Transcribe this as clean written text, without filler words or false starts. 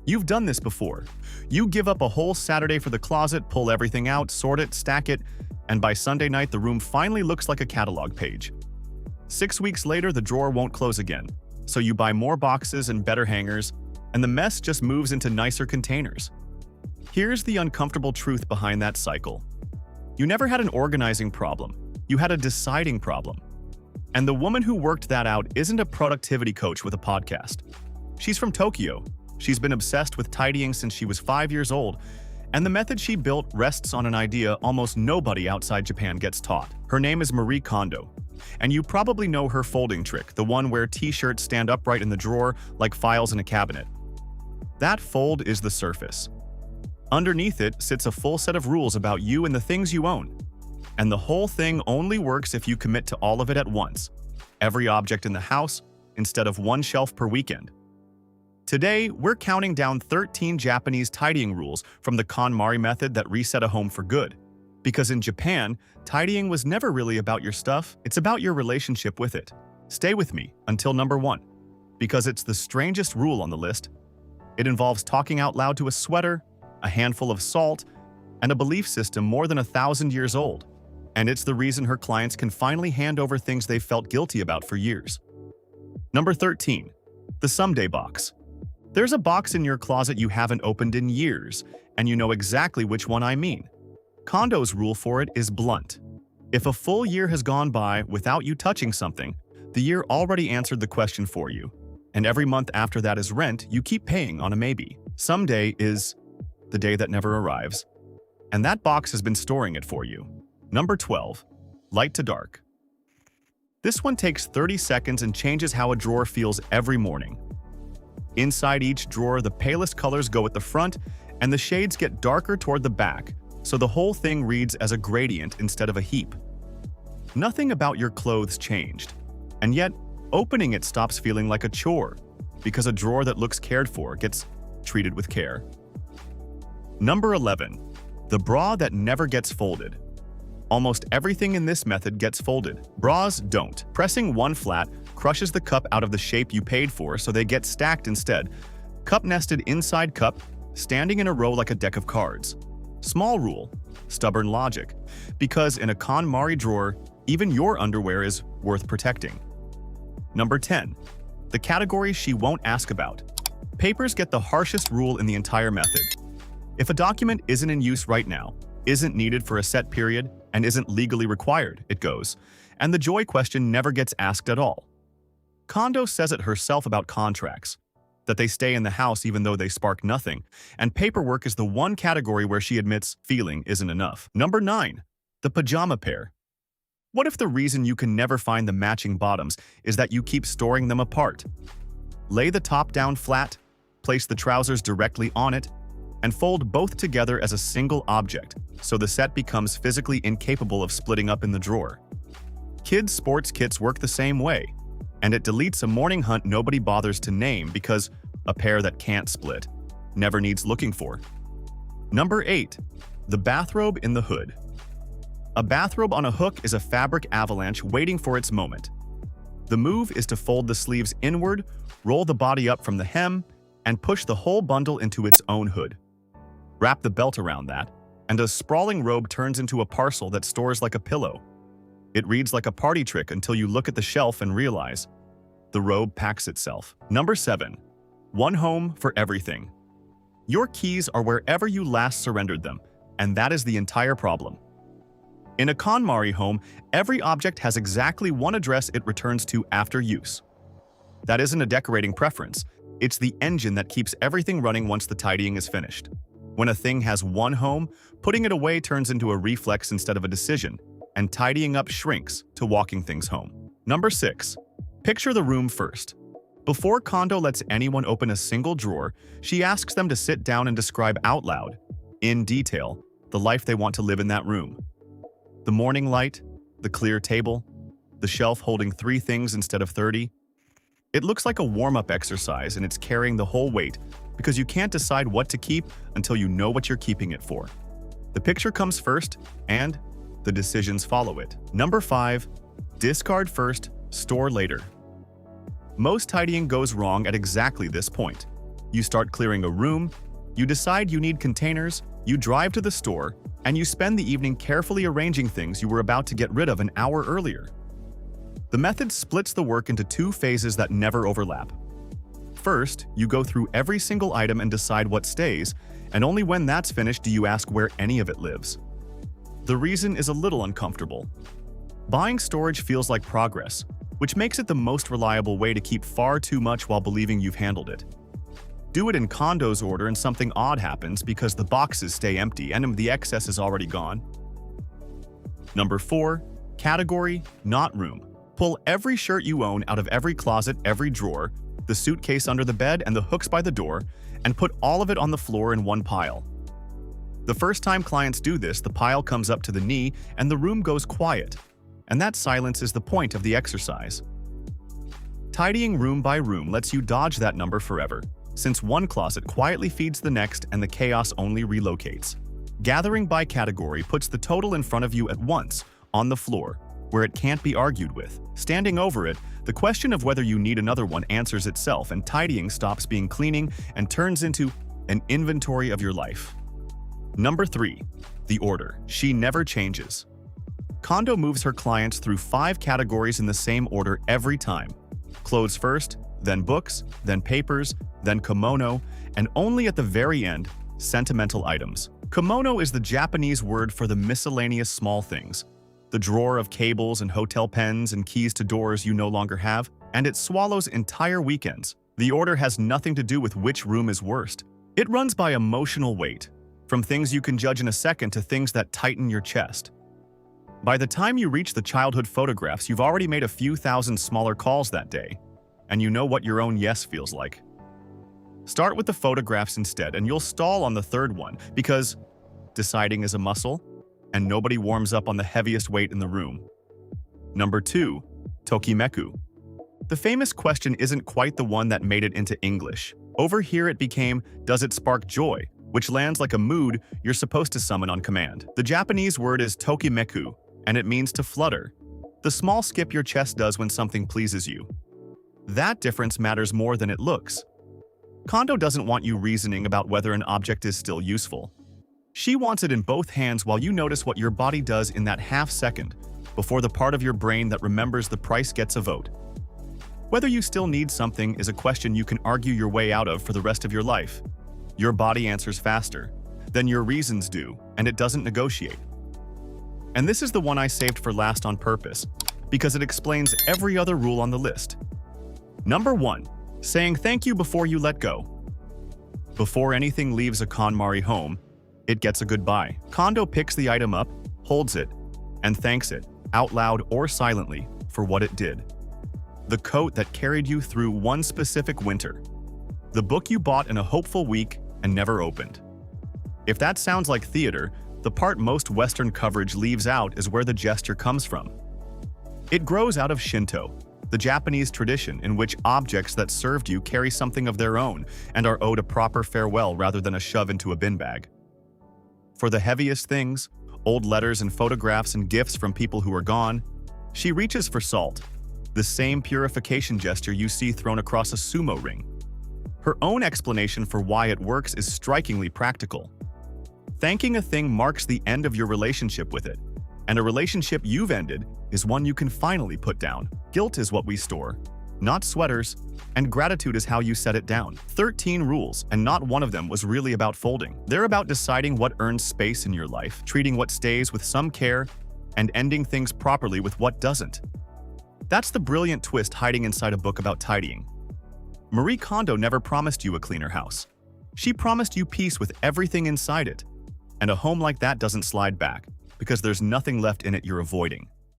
You've done this before. You give up a whole Saturday for the closet, pull everything out, sort it, stack it, and by Sunday night the room finally looks like a catalog page. 6 weeks later, the drawer won't close again, so you buy more boxes and better hangers, and the mess just moves into nicer containers. Here's the uncomfortable truth behind that cycle. You never had an organizing problem. You had a deciding problem. And the woman who worked that out isn't a productivity coach with a podcast. She's from Tokyo. She's been obsessed with tidying since she was 5 years old, and the method she built rests on an idea almost nobody outside Japan gets taught. Her name is Marie Kondo, and you probably know her folding trick, the one where t-shirts stand upright in the drawer like files in a cabinet. That fold is the surface. Underneath it sits a full set of rules about you and the things you own. And the whole thing only works if you commit to all of it at once. Every object in the house, instead of one shelf per weekend. Today, we're counting down 13 Japanese tidying rules from the KonMari method that reset a home for good. Because in Japan, tidying was never really about your stuff, it's about your relationship with it. Stay with me until number 1, because it's the strangest rule on the list. It involves talking out loud to a sweater, a handful of salt, and a belief system more than 1,000 years old. And it's the reason her clients can finally hand over things they've felt guilty about for years. Number 13, the someday box. There's a box in your closet you haven't opened in years, and you know exactly which one I mean. Kondo's rule for it is blunt. If a full year has gone by without you touching something, the year already answered the question for you. And every month after that is rent, you keep paying on a maybe. Someday is the day that never arrives, and that box has been storing it for you. Number 12, light to dark. This one takes 30 seconds and changes how a drawer feels every morning. Inside each drawer, the palest colors go at the front, and the shades get darker toward the back, so the whole thing reads as a gradient instead of a heap. Nothing about your clothes changed, and yet opening it stops feeling like a chore, because a drawer that looks cared for gets treated with care. Number 11, the bra that never gets folded. Almost everything in this method gets folded. Bras don't. Pressing one flat crushes the cup out of the shape you paid for, so they get stacked instead. Cup nested inside cup, standing in a row like a deck of cards. Small rule, stubborn logic. Because in a KonMari drawer, even your underwear is worth protecting. Number 10, the category she won't ask about. Papers get the harshest rule in the entire method. If a document isn't in use right now, isn't needed for a set period, and isn't legally required, it goes, and the joy question never gets asked at all. Kondo says it herself about contracts, that they stay in the house even though they spark nothing, and paperwork is the one category where she admits feeling isn't enough. Number 9, the pajama pair. What if the reason you can never find the matching bottoms is that you keep storing them apart? Lay the top down flat, place the trousers directly on it, and fold both together as a single object, so the set becomes physically incapable of splitting up in the drawer. Kids' sports kits work the same way, and it deletes a morning hunt nobody bothers to name because a pair that can't split never needs looking for. Number 8, the bathrobe in the hood. A bathrobe on a hook is a fabric avalanche waiting for its moment. The move is to fold the sleeves inward, roll the body up from the hem, and push the whole bundle into its own hood. Wrap the belt around that, and a sprawling robe turns into a parcel that stores like a pillow. It reads like a party trick until you look at the shelf and realize the robe packs itself. Number 7, one home for everything. Your keys are wherever you last surrendered them, and that is the entire problem. In a KonMari home, every object has exactly one address it returns to after use. That isn't a decorating preference, it's the engine that keeps everything running once the tidying is finished. When a thing has one home, putting it away turns into a reflex instead of a decision, and tidying up shrinks to walking things home. Number 6, picture the room first. Before Kondo lets anyone open a single drawer, she asks them to sit down and describe out loud, in detail, the life they want to live in that room. The morning light, the clear table, the shelf holding 3 things instead of 30. It looks like a warm-up exercise, and it's carrying the whole weight because you can't decide what to keep until you know what you're keeping it for. The picture comes first, and the decisions follow it. Number 5, discard first, store later. Most tidying goes wrong at exactly this point. You start clearing a room, you decide you need containers, you drive to the store, and you spend the evening carefully arranging things you were about to get rid of an hour earlier. The method splits the work into two phases that never overlap. First, you go through every single item and decide what stays, and only when that's finished do you ask where any of it lives. The reason is a little uncomfortable. Buying storage feels like progress, which makes it the most reliable way to keep far too much while believing you've handled it. Do it in Kondo's order and something odd happens because the boxes stay empty and the excess is already gone. Number 4. Category, not room. Pull every shirt you own out of every closet, every drawer, the suitcase under the bed, and the hooks by the door, and put all of it on the floor in one pile. The first time clients do this, the pile comes up to the knee and the room goes quiet, and that silence is the point of the exercise. Tidying room by room lets you dodge that number forever, since one closet quietly feeds the next and the chaos only relocates. Gathering by category puts the total in front of you at once, on the floor, where it can't be argued with. Standing over it, the question of whether you need another one answers itself, and tidying stops being cleaning and turns into an inventory of your life. Number 3. The order. She never changes. Kondo moves her clients through 5 categories in the same order every time. Clothes first, then books, then papers, then kimono, and only at the very end, sentimental items. Kimono is the Japanese word for the miscellaneous small things. The drawer of cables and hotel pens and keys to doors you no longer have, and it swallows entire weekends. The order has nothing to do with which room is worst. It runs by emotional weight, from things you can judge in a second to things that tighten your chest. By the time you reach the childhood photographs, you've already made a few thousand smaller calls that day, and you know what your own yes feels like. Start with the photographs instead, and you'll stall on the third one because deciding is a muscle, and nobody warms up on the heaviest weight in the room. Number 2. Tokimeku. The famous question isn't quite the one that made it into English. Over here it became, does it spark joy? Which lands like a mood you're supposed to summon on command. The Japanese word is tokimeku, and it means to flutter. The small skip your chest does when something pleases you. That difference matters more than it looks. Kondo doesn't want you reasoning about whether an object is still useful. She wants it in both hands while you notice what your body does in that half second before the part of your brain that remembers the price gets a vote. Whether you still need something is a question you can argue your way out of for the rest of your life. Your body answers faster than your reasons do, and it doesn't negotiate. And this is the one I saved for last on purpose, because it explains every other rule on the list. Number 1. Saying thank you before you let go. Before anything leaves a KonMari home, it gets a goodbye. Kondo picks the item up, holds it, and thanks it, out loud or silently, for what it did. The coat that carried you through one specific winter. The book you bought in a hopeful week and never opened. If that sounds like theater, the part most Western coverage leaves out is where the gesture comes from. It grows out of Shinto, the Japanese tradition in which objects that served you carry something of their own and are owed a proper farewell rather than a shove into a bin bag. For the heaviest things, old letters and photographs and gifts from people who are gone, she reaches for salt, the same purification gesture you see thrown across a sumo ring. Her own explanation for why it works is strikingly practical. Thanking a thing marks the end of your relationship with it, and a relationship you've ended is one you can finally put down. Guilt is what we store, not sweaters, and gratitude is how you set it down. 13 rules, and not one of them was really about folding. They're about deciding what earns space in your life, treating what stays with some care, and ending things properly with what doesn't. That's the brilliant twist hiding inside a book about tidying. Marie Kondo never promised you a cleaner house. She promised you peace with everything inside it. And a home like that doesn't slide back, because there's nothing left in it you're avoiding.